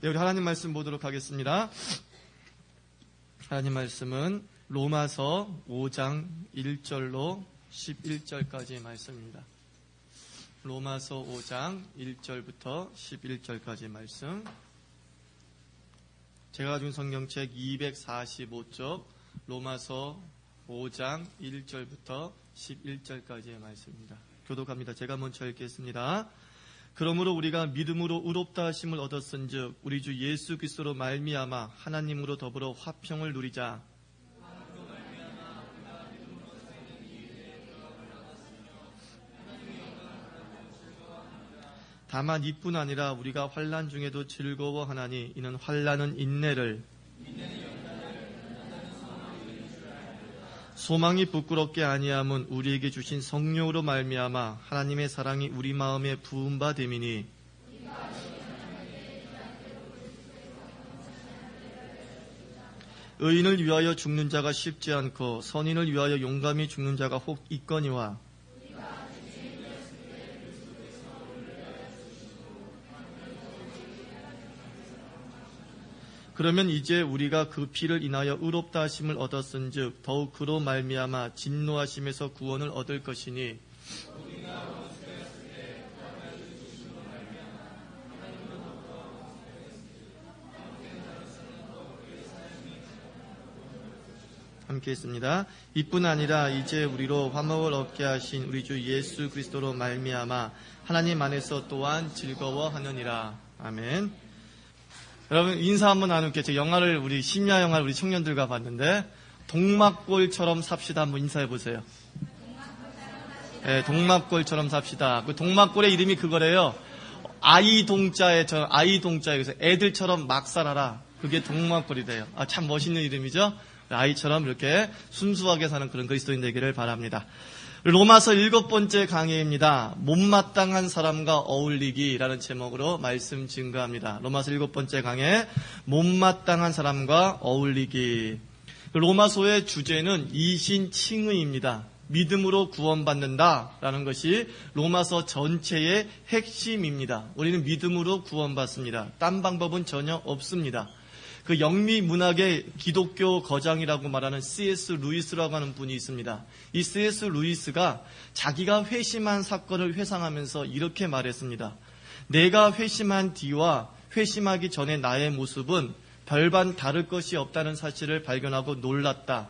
네, 우리 하나님 말씀 보도록 하겠습니다. 하나님 말씀은 로마서 5장 1절로 11절까지의 말씀입니다. 로마서 5장 1절부터 11절까지의 말씀. 제가 가진 성경책 245쪽 로마서 5장 1절부터 11절까지의 말씀입니다. 교독합니다. 제가 먼저 읽겠습니다. 그러므로 우리가 믿음으로 의롭다 하심을 얻었은즉 우리 주 예수 그리스도로 말미암아 하나님으로 더불어 화평을 누리자. 다만 이뿐 아니라 우리가 환난 중에도 즐거워하나니 이는 환난은 인내를, 소망이 부끄럽게 아니함은 우리에게 주신 성령으로 말미암아 하나님의 사랑이 우리 마음에 부은 바 됨이니, 의인을 위하여 죽는 자가 쉽지 않고 선인을 위하여 용감히 죽는 자가 혹 있거니와, 그러면 이제 우리가 그 피를 인하여 의롭다 하심을 얻었은즉 더욱 그로 말미암아 진노하심에서 구원을 얻을 것이니, 함께 했습니다. 이뿐 아니라 이제 우리로 화목을 얻게 하신 우리 주 예수 그리스도로 말미암아 하나님 안에서 또한 즐거워하느니라. 아멘. 여러분 인사 한번 나눌게요. 제가 영화를 심야 영화를 우리 청년들과 봤는데 동막골처럼 삽시다 한번 인사해 보세요. 네, 동막골처럼 삽시다. 그 동막골의 이름이 그거래요. 아이 동자에 그래서 애들처럼 막 살아라. 그게 동막골이래요. 아, 참 멋있는 이름이죠. 아이처럼 이렇게 순수하게 사는 그런 그리스도인 되기를 바랍니다. 로마서 7번째 강의입니다. 못마땅한 사람과 어울리기라는 제목으로 말씀 증거합니다. 로마서 7번째 강의 못마땅한 사람과 어울리기. 로마서의 주제는 이신칭의입니다. 믿음으로 구원받는다라는 것이 로마서 전체의 핵심입니다. 우리는 믿음으로 구원받습니다. 딴 방법은 전혀 없습니다. 그 영미 문학의 기독교 거장이라고 말하는 C.S. 루이스라고 하는 분이 있습니다. 이 C.S. 루이스가 자기가 회심한 사건을 회상하면서 이렇게 말했습니다. 내가 회심한 뒤와 회심하기 전에 나의 모습은 별반 다를 것이 없다는 사실을 발견하고 놀랐다.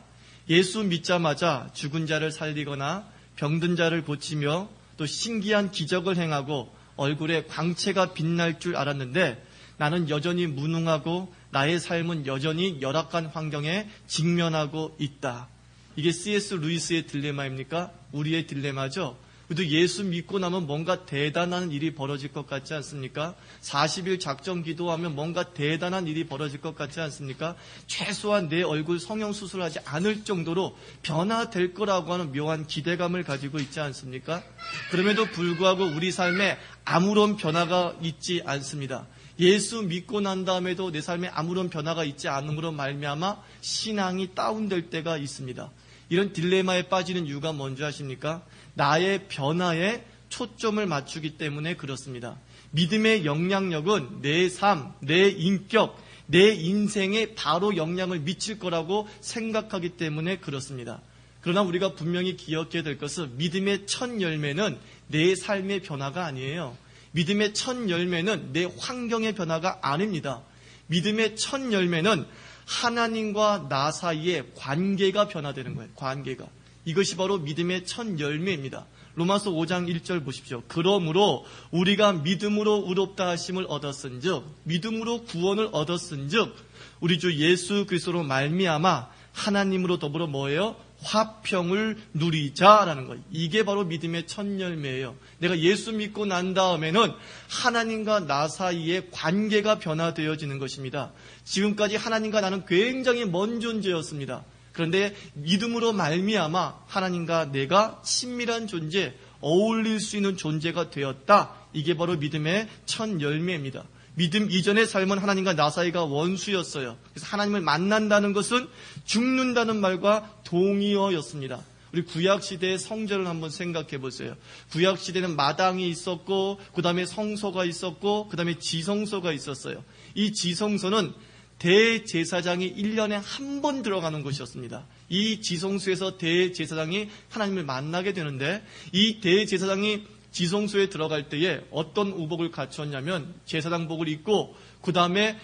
예수 믿자마자 죽은 자를 살리거나 병든 자를 고치며 또 신기한 기적을 행하고 얼굴에 광채가 빛날 줄 알았는데 나는 여전히 무능하고 나의 삶은 여전히 열악한 환경에 직면하고 있다. 이게 C.S. 루이스의 딜레마입니까? 우리의 딜레마죠. 우리도 예수 믿고 나면 뭔가 대단한 일이 벌어질 것 같지 않습니까? 40일 작정 기도하면 뭔가 대단한 일이 벌어질 것 같지 않습니까? 최소한 내 얼굴 성형수술하지 않을 정도로 변화될 거라고 하는 묘한 기대감을 가지고 있지 않습니까? 그럼에도 불구하고 우리 삶에 아무런 변화가 있지 않습니다. 예수 믿고 난 다음에도 내 삶에 아무런 변화가 있지 않음으로 말미암아 신앙이 다운될 때가 있습니다. 이런 딜레마에 빠지는 이유가 뭔지 아십니까? 나의 변화에 초점을 맞추기 때문에 그렇습니다. 믿음의 영향력은 내 삶, 내 인격, 내 인생에 바로 영향을 미칠 거라고 생각하기 때문에 그렇습니다. 그러나 우리가 분명히 기억해야 될 것은 믿음의 첫 열매는 내 삶의 변화가 아니에요. 믿음의 첫 열매는 내 환경의 변화가 아닙니다. 믿음의 첫 열매는 하나님과 나 사이의 관계가 변화되는 거예요. 관계가. 이것이 바로 믿음의 첫 열매입니다. 로마서 5장 1절 보십시오. 그러므로 우리가 믿음으로 의롭다 하심을 얻었은즉, 믿음으로 구원을 얻었은즉 우리 주 예수 그리스도로 말미암아 하나님으로 더불어 뭐예요? 화평을 누리자라는 거예요. 이게 바로 믿음의 첫 열매예요. 내가 예수 믿고 난 다음에는 하나님과 나 사이의 관계가 변화되어지는 것입니다. 지금까지 하나님과 나는 굉장히 먼 존재였습니다. 그런데 믿음으로 말미암아 하나님과 내가 친밀한 존재, 어울릴 수 있는 존재가 되었다. 이게 바로 믿음의 첫 열매입니다. 믿음 이전의 삶은 하나님과 나 사이가 원수였어요. 그래서 하나님을 만난다는 것은 죽는다는 말과 동의어였습니다. 우리 구약시대의 성전을 한번 생각해 보세요. 구약시대는 마당이 있었고, 그 다음에 성소가 있었고, 그 다음에 지성소가 있었어요. 이 지성소는 대제사장이 1년에 한 번 들어가는 곳이었습니다. 이 지성소에서 대제사장이 하나님을 만나게 되는데, 이 대제사장이 지성소에 들어갈 때에 어떤 우복을 갖추었냐면 제사장복을 입고 그 다음에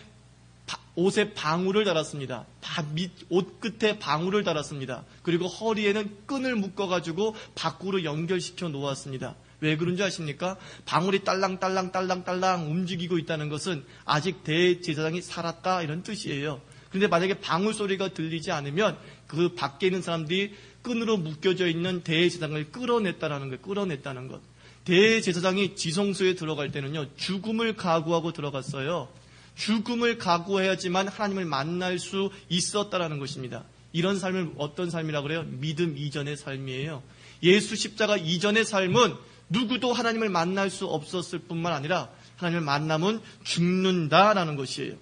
옷에 방울을 달았습니다. 옷 끝에 방울을 달았습니다. 그리고 허리에는 끈을 묶어가지고 밖으로 연결시켜 놓았습니다. 왜 그런지 아십니까? 방울이 딸랑딸랑 움직이고 있다는 것은 아직 대제사장이 살았다 이런 뜻이에요. 그런데 만약에 방울 소리가 들리지 않으면 그 밖에 있는 사람들이 끈으로 묶여져 있는 대제사장을 끌어냈다는 거예요. 끌어냈다는 것. 대제사장이 지성소에 들어갈 때는요, 죽음을 각오하고 들어갔어요. 죽음을 각오해야지만 하나님을 만날 수 있었다라는 것입니다. 이런 삶을 어떤 삶이라고 그래요? 믿음 이전의 삶이에요. 예수 십자가 이전의 삶은 누구도 하나님을 만날 수 없었을 뿐만 아니라 하나님을 만나면 죽는다라는 것이에요.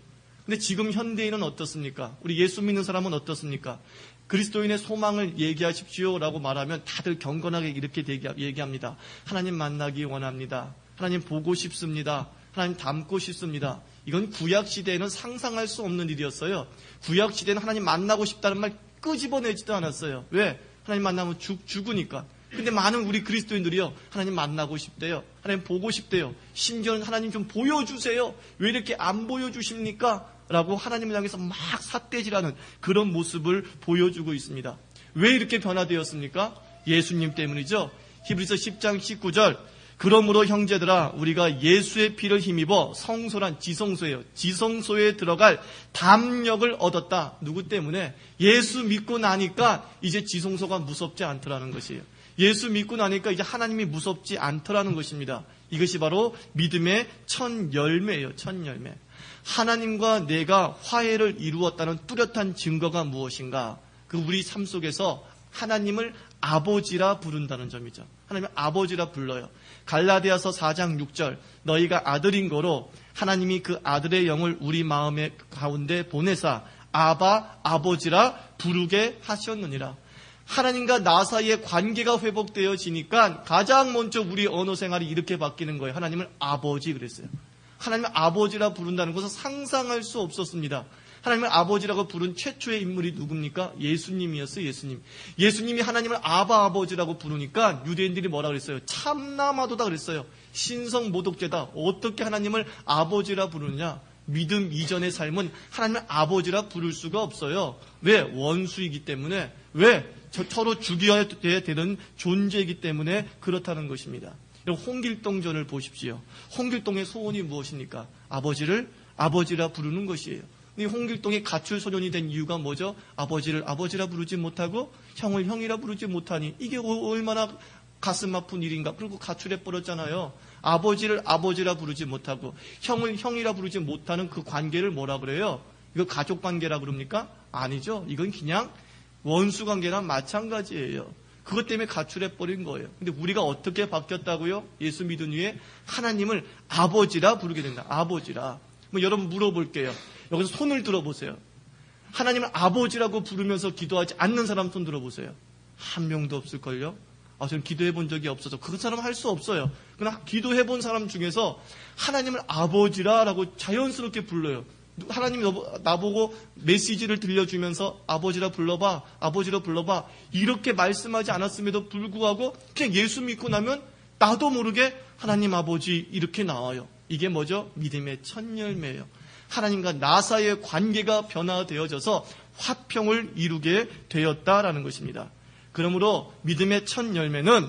근데 지금 현대인은 어떻습니까? 우리 예수 믿는 사람은 어떻습니까? 그리스도인의 소망을 얘기하십시오라고 말하면 다들 경건하게 이렇게 얘기합니다. 하나님 만나기 원합니다. 하나님 보고 싶습니다. 하나님 닮고 싶습니다. 이건 구약시대에는 상상할 수 없는 일이었어요. 구약시대는 하나님 만나고 싶다는 말 끄집어내지도 않았어요. 왜? 하나님 만나면 죽으니까. 근데 많은 우리 그리스도인들이요, 하나님 만나고 싶대요. 하나님 보고 싶대요. 심지어는 하나님 좀 보여주세요. 왜 이렇게 안 보여주십니까? 라고 하나님을 향해서 막 삿대질하는 그런 모습을 보여주고 있습니다. 왜 이렇게 변화되었습니까? 예수님 때문이죠. 히브리서 10장 19절, 그러므로 형제들아 우리가 예수의 피를 힘입어 성소란 지성소예요. 지성소에 들어갈 담력을 얻었다. 누구 때문에? 예수 믿고 나니까 이제 지성소가 무섭지 않더라는 것이에요. 예수 믿고 나니까 이제 하나님이 무섭지 않더라는 것입니다. 이것이 바로 믿음의 첫 열매예요. 첫 열매. 하나님과 내가 화해를 이루었다는 뚜렷한 증거가 무엇인가? 그 우리 삶 속에서 하나님을 아버지라 부른다는 점이죠. 하나님을 아버지라 불러요. 갈라디아서 4장 6절, 너희가 아들인 거로 하나님이 그 아들의 영을 우리 마음의 가운데 보내사 아바 아버지라 부르게 하셨느니라. 하나님과 나 사이의 관계가 회복되어지니까 가장 먼저 우리 언어 생활이 이렇게 바뀌는 거예요. 하나님을 아버지 그랬어요. 하나님을 아버지라 부른다는 것은 상상할 수 없었습니다. 하나님을 아버지라고 부른 최초의 인물이 누굽니까? 예수님이었어요. 예수님이 하나님을 아바 아버지라고 부르니까 유대인들이 뭐라 그랬어요? 참남하도다 그랬어요. 신성 모독죄다. 어떻게 하나님을 아버지라 부르느냐? 믿음 이전의 삶은 하나님을 아버지라 부를 수가 없어요. 왜? 원수이기 때문에. 왜? 서로 죽여야 되는 존재이기 때문에 그렇다는 것입니다. 홍길동전을 보십시오. 홍길동의 소원이 무엇입니까? 아버지를 아버지라 부르는 것이에요. 이 홍길동이 가출 소년이 된 이유가 뭐죠? 아버지를 아버지라 부르지 못하고 형을 형이라 부르지 못하니 이게 얼마나 가슴 아픈 일인가. 그리고 가출해 버렸잖아요. 아버지를 아버지라 부르지 못하고 형을 형이라 부르지 못하는 그 관계를 뭐라 그래요? 이거 가족 관계라 그럽니까? 아니죠. 이건 그냥 원수 관계랑 마찬가지예요. 그것 때문에 가출해 버린 거예요. 근데 우리가 어떻게 바뀌었다고요? 예수 믿은 후에 하나님을 아버지라 부르게 된다. 아버지라. 여러분 물어볼게요. 여기서 손을 들어보세요. 하나님을 아버지라고 부르면서 기도하지 않는 사람 손 들어보세요. 한 명도 없을걸요? 저는 기도해 본 적이 없어서 그 사람은 할 수 없어요. 그러나 기도해 본 사람 중에서 하나님을 아버지라라고 자연스럽게 불러요. 하나님이 나보고 메시지를 들려주면서 아버지라 불러봐, 아버지라 불러봐 이렇게 말씀하지 않았음에도 불구하고 그냥 예수 믿고 나면 나도 모르게 하나님 아버지 이렇게 나와요. 이게 뭐죠? 믿음의 첫 열매예요. 하나님과 나 사이의 관계가 변화되어져서 화평을 이루게 되었다라는 것입니다. 그러므로 믿음의 첫 열매는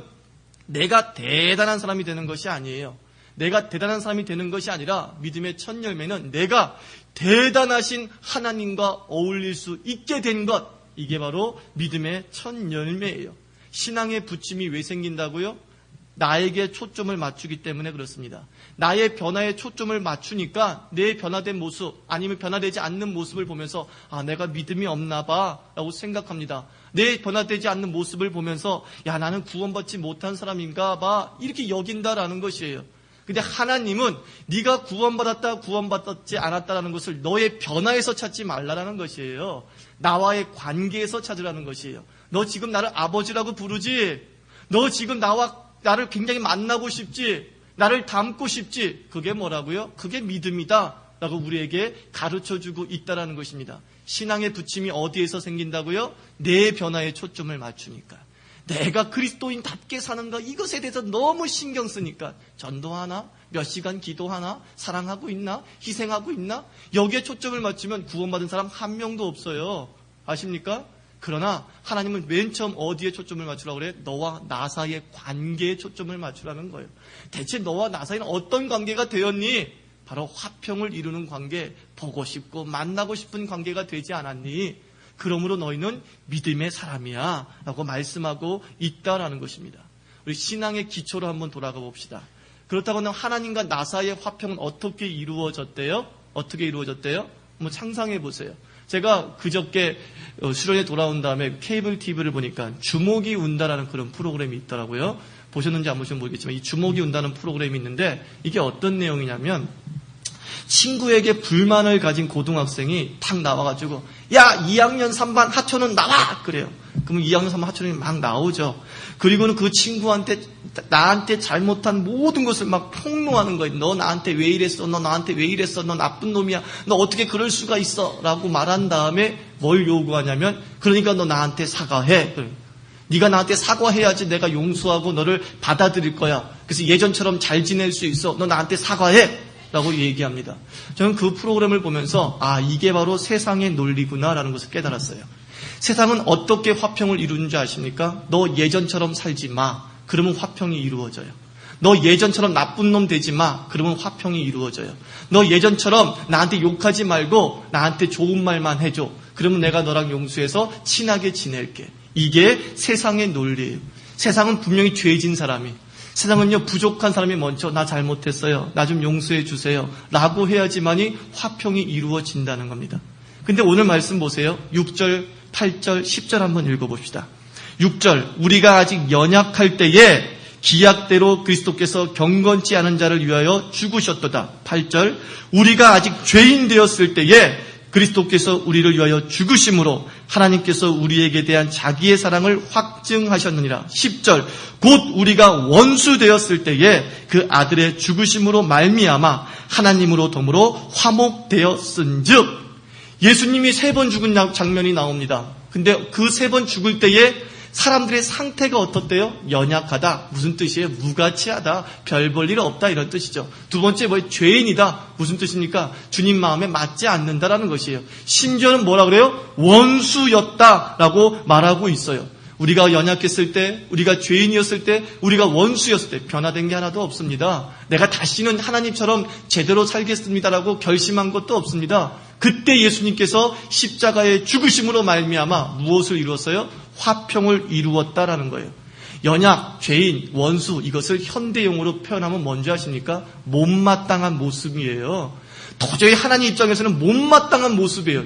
내가 대단한 사람이 되는 것이 아니에요. 내가 대단한 사람이 되는 것이 아니라 믿음의 첫 열매는 내가 대단하신 하나님과 어울릴 수 있게 된 것. 이게 바로 믿음의 첫 열매예요. 신앙의 부침이 왜 생긴다고요? 나에게 초점을 맞추기 때문에 그렇습니다. 나의 변화에 초점을 맞추니까 내 변화된 모습 아니면 변화되지 않는 모습을 보면서 내가 믿음이 없나 봐 라고 생각합니다. 내 변화되지 않는 모습을 보면서 나는 구원받지 못한 사람인가 봐 이렇게 여긴다라는 것이에요. 근데 하나님은 네가 구원받았다 구원받지 않았다라는 것을 너의 변화에서 찾지 말라라는 것이에요. 나와의 관계에서 찾으라는 것이에요. 너 지금 나를 아버지라고 부르지? 너 지금 나를 굉장히 만나고 싶지? 나를 닮고 싶지? 그게 뭐라고요? 그게 믿음이다 라고 우리에게 가르쳐주고 있다는 것입니다. 신앙의 부침이 어디에서 생긴다고요? 내 변화에 초점을 맞추니까. 내가 그리스도인답게 사는가 이것에 대해서 너무 신경 쓰니까 전도하나? 몇 시간 기도하나? 사랑하고 있나? 희생하고 있나? 여기에 초점을 맞추면 구원받은 사람 한 명도 없어요. 아십니까? 그러나 하나님은 맨 처음 어디에 초점을 맞추라고 그래? 너와 나 사이의 관계에 초점을 맞추라는 거예요. 대체 너와 나 사이는 어떤 관계가 되었니? 바로 화평을 이루는 관계, 보고 싶고 만나고 싶은 관계가 되지 않았니? 그러므로 너희는 믿음의 사람이야 라고 말씀하고 있다라는 것입니다. 우리 신앙의 기초로 한번 돌아가 봅시다. 그렇다고 하면 하나님과 나 사이의 화평은 어떻게 이루어졌대요? 어떻게 이루어졌대요? 한번 상상해 보세요. 제가 그저께 수련회 돌아온 다음에 케이블 TV를 보니까 주목이 운다라는 그런 프로그램이 있더라고요. 보셨는지 안 보셨는지 모르겠지만 이 주목이 운다는 프로그램이 있는데 이게 어떤 내용이냐면 친구에게 불만을 가진 고등학생이 탁 나와가지고 야 2학년 3반 하천은 나와! 그래요. 그러면 2학년 3반 하천이 막 나오죠. 그리고는 그 친구한테 나한테 잘못한 모든 것을 막 폭로하는 거예요. 너 나한테 왜 이랬어? 너 나한테 왜 이랬어? 너 나쁜 놈이야. 너 어떻게 그럴 수가 있어? 라고 말한 다음에 뭘 요구하냐면 그러니까 너 나한테 사과해. 네가 나한테 사과해야지 내가 용서하고 너를 받아들일 거야. 그래서 예전처럼 잘 지낼 수 있어. 너 나한테 사과해. 라고 얘기합니다. 저는 그 프로그램을 보면서 이게 바로 세상의 논리구나라는 것을 깨달았어요. 세상은 어떻게 화평을 이루는지 아십니까? 너 예전처럼 살지 마. 그러면 화평이 이루어져요. 너 예전처럼 나쁜 놈 되지 마. 그러면 화평이 이루어져요. 너 예전처럼 나한테 욕하지 말고 나한테 좋은 말만 해줘. 그러면 내가 너랑 용서해서 친하게 지낼게. 이게 세상의 논리예요. 세상은 분명히 죄진 사람이, 세상은요 부족한 사람이 먼저 나 잘못했어요. 나 좀 용서해 주세요. 라고 해야지만이 화평이 이루어진다는 겁니다. 근데 오늘 말씀 보세요. 6절, 8절, 10절 한번 읽어봅시다. 6절 우리가 아직 연약할 때에 기약대로 그리스도께서 경건치 않은 자를 위하여 죽으셨도다. 8절 우리가 아직 죄인 되었을 때에 그리스도께서 우리를 위하여 죽으심으로 하나님께서 우리에게 대한 자기의 사랑을 확증하셨느니라. 10절 곧 우리가 원수 되었을 때에 그 아들의 죽으심으로 말미암아 하나님으로 더불어 화목되었은즉. 예수님이 3번 죽은 장면이 나옵니다. 근데 그 3번 죽을 때에 사람들의 상태가 어떻대요? 연약하다. 무슨 뜻이에요? 무가치하다. 별 볼 일 없다. 이런 뜻이죠. 두 번째 죄인이다. 무슨 뜻입니까? 주님 마음에 맞지 않는다라는 것이에요. 심지어는 뭐라 그래요? 원수였다라고 말하고 있어요. 우리가 연약했을 때, 우리가 죄인이었을 때, 우리가 원수였을 때 변화된 게 하나도 없습니다. 내가 다시는 하나님처럼 제대로 살겠습니다라고 결심한 것도 없습니다. 그때 예수님께서 십자가의 죽으심으로 말미암아 무엇을 이루었어요? 화평을 이루었다라는 거예요. 연약, 죄인, 원수 이것을 현대용어로 표현하면 뭔지 아십니까? 못마땅한 모습이에요. 도저히 하나님 입장에서는 못마땅한 모습이에요.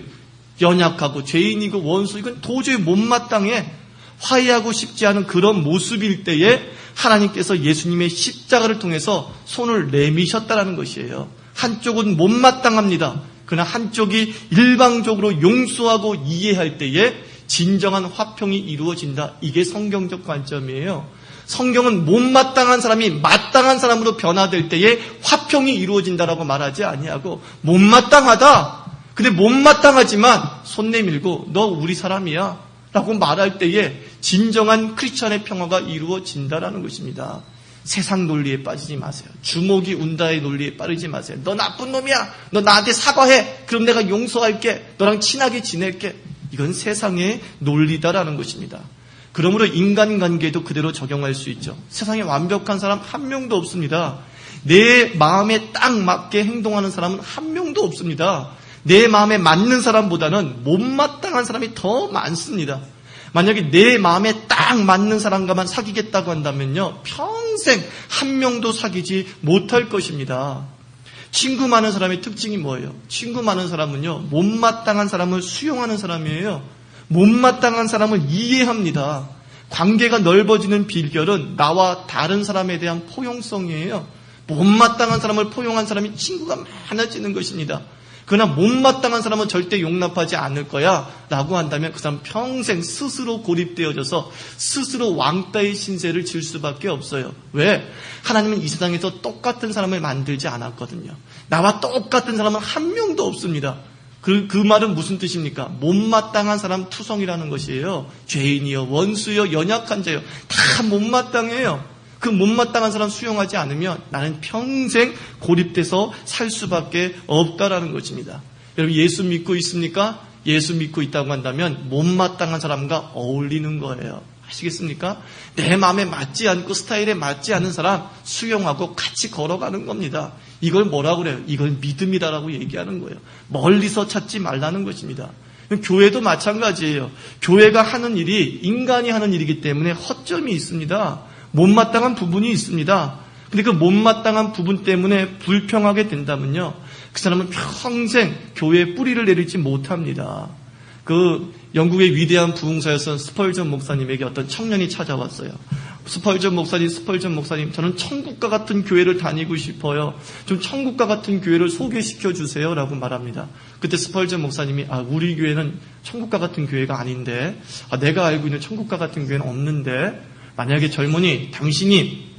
연약하고 죄인이고 원수 이건 도저히 못마땅해. 화해하고 싶지 않은 그런 모습일 때에 하나님께서 예수님의 십자가를 통해서 손을 내미셨다라는 것이에요. 한쪽은 못마땅합니다. 그러나 한쪽이 일방적으로 용서하고 이해할 때에 진정한 화평이 이루어진다. 이게 성경적 관점이에요. 성경은 못마땅한 사람이 마땅한 사람으로 변화될 때에 화평이 이루어진다라고 말하지 아니하고 못마땅하다. 근데 못마땅하지만 손 내밀고 너 우리 사람이야 라고 말할 때에 진정한 크리스천의 평화가 이루어진다라는 것입니다. 세상 논리에 빠지지 마세요. 주먹이 운다의 논리에 빠지지 마세요. 너 나쁜 놈이야. 너 나한테 사과해. 그럼 내가 용서할게. 너랑 친하게 지낼게. 이건 세상의 논리다라는 것입니다. 그러므로 인간관계도 그대로 적용할 수 있죠. 세상에 완벽한 사람 한 명도 없습니다. 내 마음에 딱 맞게 행동하는 사람은 한 명도 없습니다. 내 마음에 맞는 사람보다는 못마땅한 사람이 더 많습니다. 만약에 내 마음에 딱 맞는 사람과만 사귀겠다고 한다면요, 평생 한 명도 사귀지 못할 것입니다. 친구 많은 사람의 특징이 뭐예요? 친구 많은 사람은요, 못마땅한 사람을 수용하는 사람이에요. 못마땅한 사람을 이해합니다. 관계가 넓어지는 비결은 나와 다른 사람에 대한 포용성이에요. 못마땅한 사람을 포용한 사람이 친구가 많아지는 것입니다. 그러나 못마땅한 사람은 절대 용납하지 않을 거야 라고 한다면 그 사람 평생 스스로 고립되어져서 스스로 왕따의 신세를 질 수밖에 없어요. 왜? 하나님은 이 세상에서 똑같은 사람을 만들지 않았거든요. 나와 똑같은 사람은 한 명도 없습니다. 그 말은 무슨 뜻입니까? 못마땅한 사람 투성이라는 것이에요. 죄인이요, 원수요, 연약한 자요. 다 못마땅해요. 그 못마땅한 사람 수용하지 않으면 나는 평생 고립돼서 살 수밖에 없다라는 것입니다. 여러분 예수 믿고 있습니까? 예수 믿고 있다고 한다면 못마땅한 사람과 어울리는 거예요. 아시겠습니까? 내 마음에 맞지 않고 스타일에 맞지 않은 사람 수용하고 같이 걸어가는 겁니다. 이걸 뭐라고 그래요? 이걸 믿음이라고 얘기하는 거예요. 멀리서 찾지 말라는 것입니다. 교회도 마찬가지예요. 교회가 하는 일이 인간이 하는 일이기 때문에 허점이 있습니다. 못마땅한 부분이 있습니다. 근데 그 못마땅한 부분 때문에 불평하게 된다면요, 그 사람은 평생 교회에 뿌리를 내리지 못합니다. 그 영국의 위대한 부흥사였던 스펄전 목사님에게 어떤 청년이 찾아왔어요. 스펄전 목사님, 저는 천국과 같은 교회를 다니고 싶어요. 좀 천국과 같은 교회를 소개시켜 주세요 라고 말합니다. 그때 스펄전 목사님이 우리 교회는 천국과 같은 교회가 아닌데, 내가 알고 있는 천국과 같은 교회는 없는데, 만약에 젊은이 당신이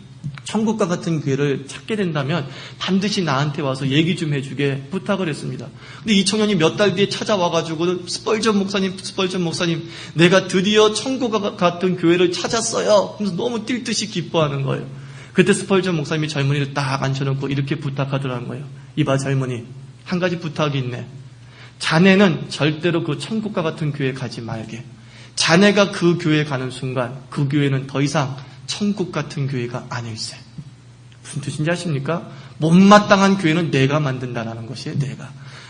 천국과 같은 교회를 찾게 된다면 반드시 나한테 와서 얘기 좀 해주게 부탁을 했습니다. 근데 이 청년이 몇 달 뒤에 찾아와가지고 스펄전 목사님 내가 드디어 천국과 같은 교회를 찾았어요. 그래서 너무 뛸 듯이 기뻐하는 거예요. 그때 스펄전 목사님이 젊은이를 딱 앉혀놓고 이렇게 부탁하더라는 거예요. 이봐 젊은이, 한 가지 부탁이 있네. 자네는 절대로 그 천국과 같은 교회 가지 말게. 자네가 그 교회에 가는 순간 그 교회는 더 이상 천국 같은 교회가 아닐세. 무슨 뜻인지 아십니까? 못마땅한 교회는 내가 만든다라는 것이에요.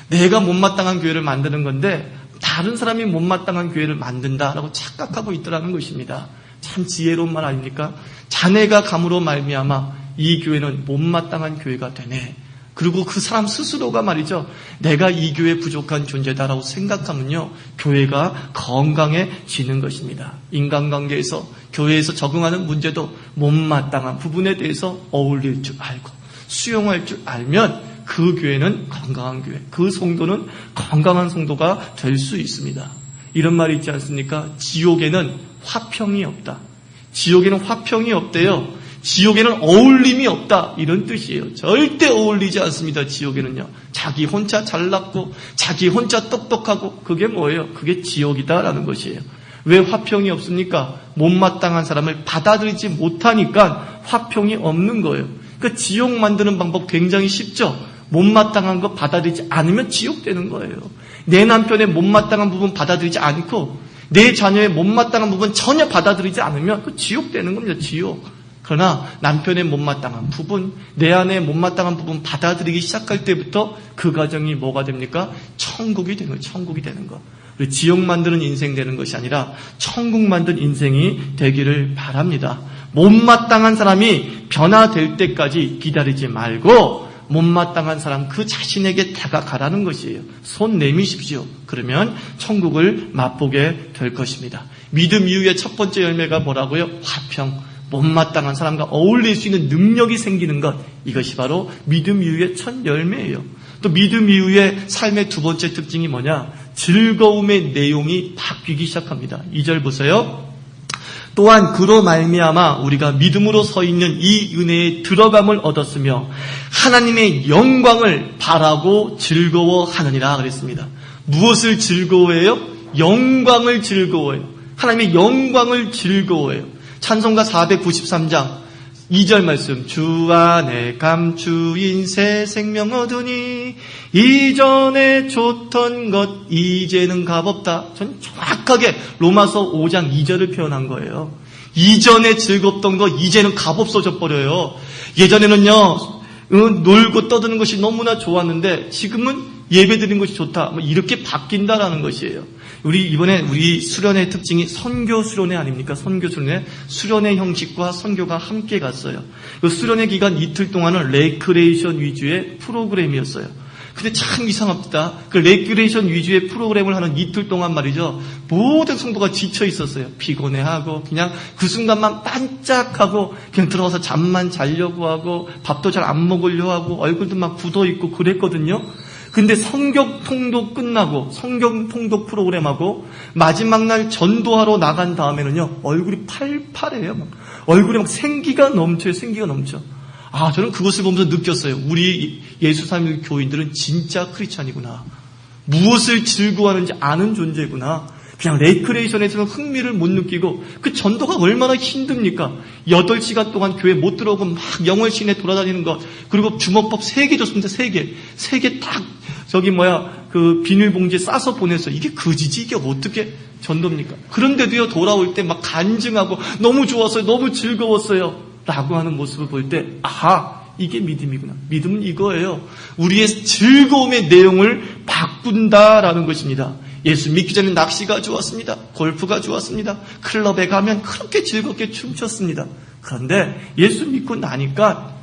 내가 못마땅한 교회를 만드는 건데 다른 사람이 못마땅한 교회를 만든다라고 착각하고 있더라는 것입니다. 참 지혜로운 말 아닙니까? 자네가 감으로 말미암아 이 교회는 못마땅한 교회가 되네. 그리고 그 사람 스스로가 말이죠, 내가 이 교회에 부족한 존재다라고 생각하면요, 교회가 건강해지는 것입니다. 인간관계에서, 교회에서 적응하는 문제도 못마땅한 부분에 대해서 어울릴 줄 알고 수용할 줄 알면 그 교회는 건강한 교회, 그 성도는 건강한 성도가 될 수 있습니다. 이런 말이 있지 않습니까? 지옥에는 화평이 없다. 지옥에는 화평이 없대요. 지옥에는 어울림이 없다, 이런 뜻이에요. 절대 어울리지 않습니다. 지옥에는요, 자기 혼자 잘났고 자기 혼자 똑똑하고 그게 뭐예요? 그게 지옥이다라는 것이에요. 왜 화평이 없습니까? 못마땅한 사람을 받아들이지 못하니까 화평이 없는 거예요. 그러니까 지옥 만드는 방법 굉장히 쉽죠. 못마땅한 거 받아들이지 않으면 지옥 되는 거예요. 내 남편의 못마땅한 부분 받아들이지 않고 내 자녀의 못마땅한 부분 전혀 받아들이지 않으면 그 지옥 되는 겁니다. 지옥. 그러나 남편의 못마땅한 부분, 내 안에 못마땅한 부분 받아들이기 시작할 때부터 그 가정이 뭐가 됩니까? 천국이 되는 거예요. 천국이 되는 거. 지옥 만드는 인생 되는 것이 아니라 천국 만든 인생이 되기를 바랍니다. 못마땅한 사람이 변화될 때까지 기다리지 말고 못마땅한 사람 그 자신에게 다가가라는 것이에요. 손 내미십시오. 그러면 천국을 맛보게 될 것입니다. 믿음 이후의 첫 번째 열매가 뭐라고요? 화평. 못마땅한 사람과 어울릴 수 있는 능력이 생기는 것, 이것이 바로 믿음 이후의 첫 열매예요. 또 믿음 이후의 삶의 두 번째 특징이 뭐냐? 즐거움의 내용이 바뀌기 시작합니다. 2절 보세요. 또한 그로 말미암아 우리가 믿음으로 서 있는 이 은혜에 들어감을 얻었으며 하나님의 영광을 바라고 즐거워하느니라 그랬습니다. 무엇을 즐거워해요? 영광을 즐거워해요. 하나님의 영광을 즐거워해요. 찬송가 493장 2절 말씀, 주 안에 감추인 새 생명 얻으니 이전에 좋던 것 이제는 값없다. 전 정확하게 로마서 5장 2절을 표현한 거예요. 이전에 즐겁던 것 이제는 값없어져 버려요. 예전에는요, 놀고 떠드는 것이 너무나 좋았는데 지금은 예배드리는 것이 좋다. 이렇게 바뀐다라는 것이에요. 이번에 우리 수련회 특징이 선교 수련회 아닙니까? 선교 수련회. 수련회 형식과 선교가 함께 갔어요. 그 수련회 기간 이틀 동안은 레크레이션 위주의 프로그램이었어요. 근데 참 이상합니다. 그 레크레이션 위주의 프로그램을 하는 이틀 동안 말이죠, 모든 성도가 지쳐 있었어요. 피곤해하고 그냥 그 순간만 반짝하고 그냥 들어가서 잠만 자려고 하고 밥도 잘 안 먹으려고 하고 얼굴도 막 굳어 있고 그랬거든요. 근데 성경 통독 끝나고 성경 통독 프로그램하고 마지막 날 전도하러 나간 다음에는요, 얼굴이 팔팔해요. 막. 얼굴에 막 생기가 넘쳐요. 생기가 넘쳐. 저는 그것을 보면서 느꼈어요. 우리 예수삼일 교인들은 진짜 크리스찬이구나. 무엇을 즐거워하는지 아는 존재구나. 그냥 레크레이션에서는 흥미를 못 느끼고, 그 전도가 얼마나 힘듭니까? 8시간 동안 교회 못 들어오고 막 영월 시내 돌아다니는 것, 그리고 주먹밥 3개 줬습니다. 3개. 3개 딱 그 비닐봉지에 싸서 보내서, 이게 그지지? 이게 어떻게 전도입니까? 그런데도요, 돌아올 때 막 간증하고 너무 좋았어요. 너무 즐거웠어요. 라고 하는 모습을 볼 때, 이게 믿음이구나. 믿음은 이거예요. 우리의 즐거움의 내용을 바꾼다라는 것입니다. 예수 믿기 전에 낚시가 좋았습니다. 골프가 좋았습니다. 클럽에 가면 그렇게 즐겁게 춤췄습니다. 그런데 예수 믿고 나니까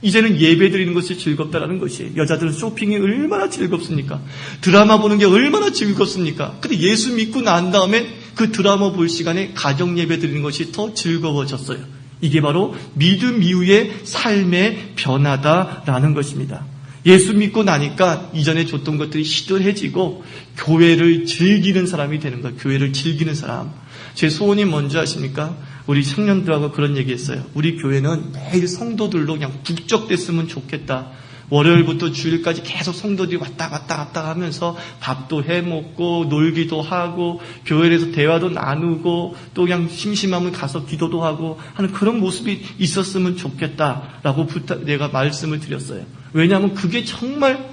이제는 예배 드리는 것이 즐겁다라는 것이에요. 여자들은 쇼핑이 얼마나 즐겁습니까? 드라마 보는 게 얼마나 즐겁습니까? 근데 예수 믿고 난 다음에 그 드라마 볼 시간에 가정 예배 드리는 것이 더 즐거워졌어요. 이게 바로 믿음 이후의 삶의 변화다라는 것입니다. 예수 믿고 나니까 이전에 줬던 것들이 시들해지고 교회를 즐기는 사람이 되는 거예요. 교회를 즐기는 사람. 제 소원이 뭔지 아십니까? 우리 청년들하고 그런 얘기했어요. 우리 교회는 매일 성도들로 그냥 북적댔으면 좋겠다. 월요일부터 주일까지 계속 성도들이 왔다 갔다 하면서 밥도 해먹고 놀기도 하고 교회에서 대화도 나누고 또 그냥 심심하면 가서 기도도 하고 하는 그런 모습이 있었으면 좋겠다라고 내가 말씀을 드렸어요. 왜냐하면 그게 정말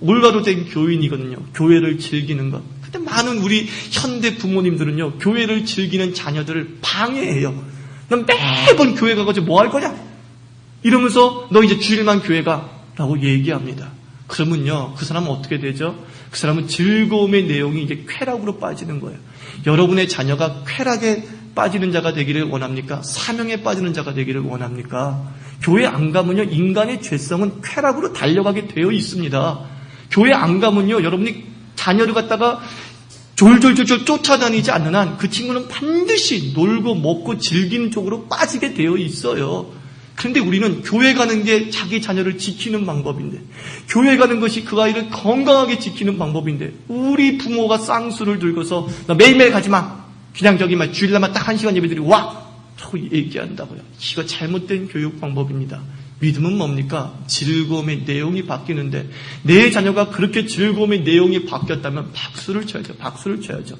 올바로 된 교인이거든요. 교회를 즐기는 것. 근데 많은 우리 현대 부모님들은요, 교회를 즐기는 자녀들을 방해해요. 넌 매번 교회 가가지고 뭐 할 거냐? 이러면서 너 이제 주일만 교회 가. 라고 얘기합니다. 그러면요, 그 사람은 어떻게 되죠? 그 사람은 즐거움의 내용이 이제 쾌락으로 빠지는 거예요. 여러분의 자녀가 쾌락에 빠지는 자가 되기를 원합니까? 사명에 빠지는 자가 되기를 원합니까? 교회 안 가면요, 인간의 죄성은 쾌락으로 달려가게 되어 있습니다. 교회 안 가면요, 여러분이 자녀를 갖다가 졸졸졸졸 쫓아다니지 않는 한 그 친구는 반드시 놀고 먹고 즐기는 쪽으로 빠지게 되어 있어요. 그런데 우리는 교회 가는 게 자기 자녀를 지키는 방법인데, 교회 가는 것이 그 아이를 건강하게 지키는 방법인데, 우리 부모가 쌍수를 들고서 너 매일매일 가지 마. 그냥 주일날만 딱 1시간 예배 드리고 와. 라고 얘기한다고요. 이거 잘못된 교육 방법입니다. 믿음은 뭡니까? 즐거움의 내용이 바뀌는데, 내 자녀가 그렇게 즐거움의 내용이 바뀌었다면 박수를 쳐야죠. 박수를 쳐야죠.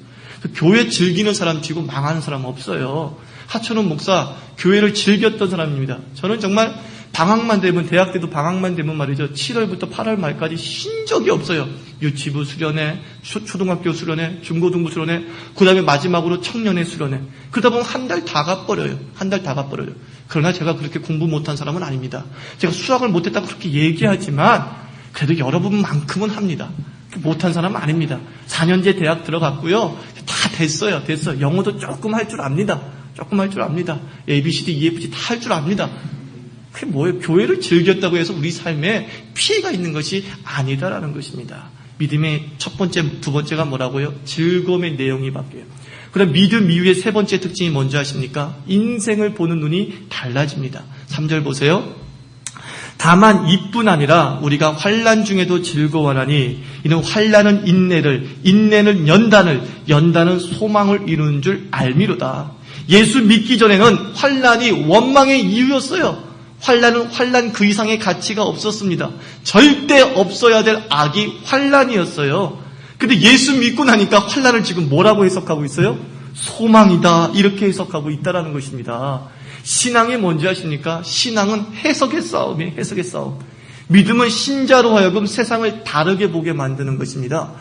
교회 즐기는 사람 치고 망하는 사람 없어요. 하천원 목사 교회를 즐겼던 사람입니다. 저는 정말 방학만 되면, 대학 때도 방학만 되면 말이죠, 7월부터 8월 말까지 쉰 적이 없어요. 유치부 수련회, 초등학교 수련회, 중고등부 수련회, 그 다음에 마지막으로 청년회 수련회. 그러다 보면 한 달 다 가버려요. 한 달 다 가버려요. 그러나 제가 그렇게 공부 못한 사람은 아닙니다. 제가 수학을 못했다고 그렇게 얘기하지만 그래도 여러분만큼은 합니다. 못한 사람은 아닙니다. 4년제 대학 들어갔고요. 다 됐어요. 영어도 조금 할 줄 압니다. 조금 할 줄 압니다. ABCD, EFG 다 할 줄 압니다. 그게 뭐예요? 교회를 즐겼다고 해서 우리 삶에 피해가 있는 것이 아니다라는 것입니다. 믿음의 첫 번째, 두 번째가 뭐라고요? 즐거움의 내용이 바뀌어요. 그럼 믿음 이후의 세 번째 특징이 뭔지 아십니까? 인생을 보는 눈이 달라집니다. 3절 보세요. 다만 이뿐 아니라 우리가 환난 중에도 즐거워하나니 이는 환난은 인내를, 인내는 연단을, 연단은 소망을 이루는 줄 알미로다. 예수 믿기 전에는 환난이 원망의 이유였어요. 환난은 환난 그 이상의 가치가 없었습니다. 절대 없어야 될 악이 환난이었어요. 근데 예수 믿고 나니까 환난을 지금 뭐라고 해석하고 있어요? 소망이다, 이렇게 해석하고 있다라는 것입니다. 신앙이 뭔지 아십니까? 신앙은 해석의 싸움이에요. 해석의 싸움. 믿음은 신자로 하여금 세상을 다르게 보게 만드는 것입니다.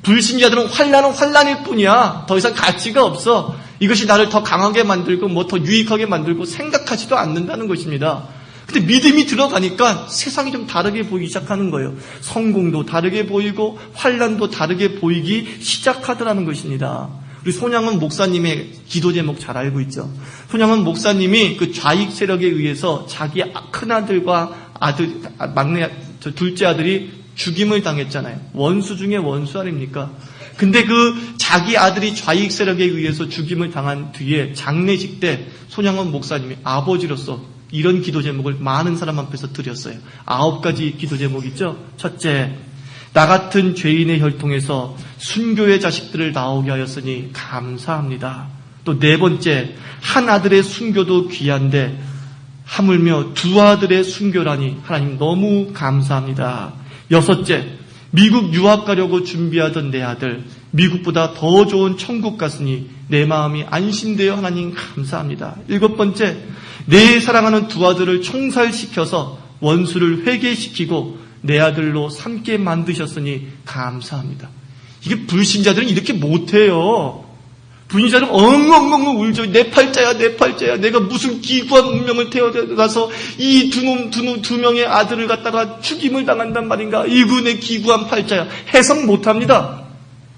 불신자들은 환난은 환난일 뿐이야. 더 이상 가치가 없어. 이것이 나를 더 강하게 만들고 뭐 더 유익하게 만들고 생각하지도 않는다는 것입니다. 근데 믿음이 들어가니까 세상이 좀 다르게 보이기 시작하는 거예요. 성공도 다르게 보이고 환난도 다르게 보이기 시작하더라는 것입니다. 우리 손양은 목사님의 기도 제목 잘 알고 있죠. 손양은 목사님이 그 좌익 세력에 의해서 자기 큰아들과 둘째 아들이 죽임을 당했잖아요. 원수 중에 원수 아닙니까? 근데 그 자기 아들이 좌익 세력에 의해서 죽임을 당한 뒤에 장례식 때 손양은 목사님이 아버지로서 이런 기도 제목을 많은 사람 앞에서 드렸어요. 9가지 기도 제목 있죠. 첫째, 나 같은 죄인의 혈통에서 순교의 자식들을 나오게 하였으니 감사합니다. 또 네 번째, 한 아들의 순교도 귀한데 하물며 두 아들의 순교라니 하나님 너무 감사합니다. 여섯째, 미국 유학 가려고 준비하던 내 아들, 미국보다 더 좋은 천국 갔으니 내 마음이 안심되어 하나님 감사합니다. 일곱 번째, 내 사랑하는 두 아들을 총살시켜서 원수를 회개시키고 내 아들로 삼게 만드셨으니 감사합니다. 이게 불신자들은 이렇게 못해요. 불신자들은 엉엉엉엉 울죠. 내 팔자야, 내 팔자야. 내가 무슨 기구한 운명을 태어나서 이 두 명의 아들을 갖다가 죽임을 당한단 말인가. 이거 내 기구한 팔자야. 해석 못합니다.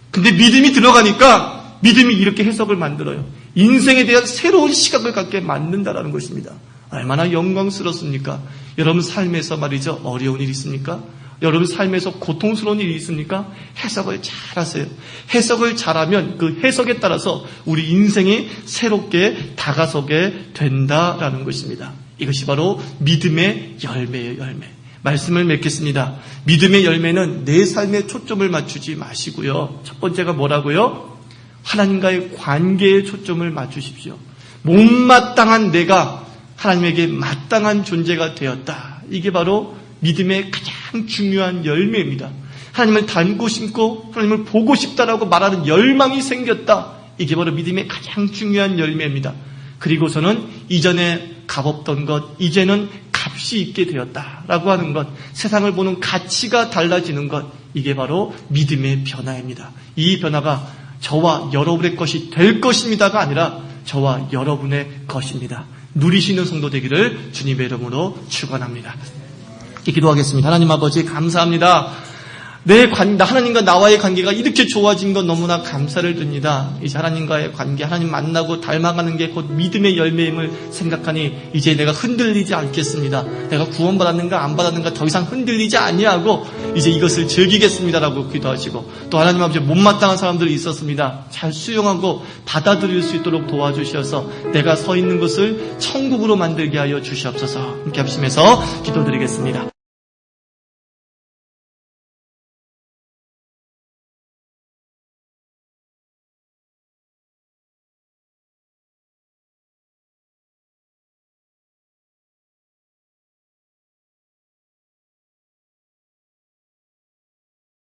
근데 믿음이 들어가니까 믿음이 이렇게 해석을 만들어요. 인생에 대한 새로운 시각을 갖게 만든다라는 것입니다. 얼마나 영광스럽습니까? 여러분 삶에서 말이죠. 어려운 일이 있습니까? 여러분 삶에서 고통스러운 일이 있습니까? 해석을 잘하세요. 해석을 잘하면 그 해석에 따라서 우리 인생이 새롭게 다가서게 된다라는 것입니다. 이것이 바로 믿음의 열매예요. 열매. 말씀을 맺겠습니다. 믿음의 열매는 내 삶에 초점을 맞추지 마시고요. 첫 번째가 뭐라고요? 하나님과의 관계에 초점을 맞추십시오. 못마땅한 내가 하나님에게 마땅한 존재가 되었다. 이게 바로 믿음의 가장 중요한 열매입니다. 하나님을 닮고 싶고 하나님을 보고 싶다라고 말하는 열망이 생겼다. 이게 바로 믿음의 가장 중요한 열매입니다. 그리고서는 이전에 값없던 것, 이제는 값이 있게 되었다라고 하는 것, 세상을 보는 가치가 달라지는 것, 이게 바로 믿음의 변화입니다. 이 변화가 저와 여러분의 것이 될 것입니다가 아니라 저와 여러분의 것입니다. 누리시는 성도 되기를 주님의 이름으로 축원합니다. 기도하겠습니다. 하나님 아버지 감사합니다. 하나님과 나와의 관계가 이렇게 좋아진 건 너무나 감사를 드립니다. 이제 하나님과의 관계, 하나님 만나고 닮아가는 게 곧 믿음의 열매임을 생각하니 이제 내가 흔들리지 않겠습니다. 내가 구원받았는가 안 받았는가 더 이상 흔들리지 아니하고 이제 이것을 즐기겠습니다라고 기도하시고, 또 하나님 아버지 못마땅한 사람들이 있었습니다. 잘 수용하고 받아들일 수 있도록 도와주셔서 내가 서 있는 것을 천국으로 만들게 하여 주시옵소서. 함께 합심해서 기도드리겠습니다.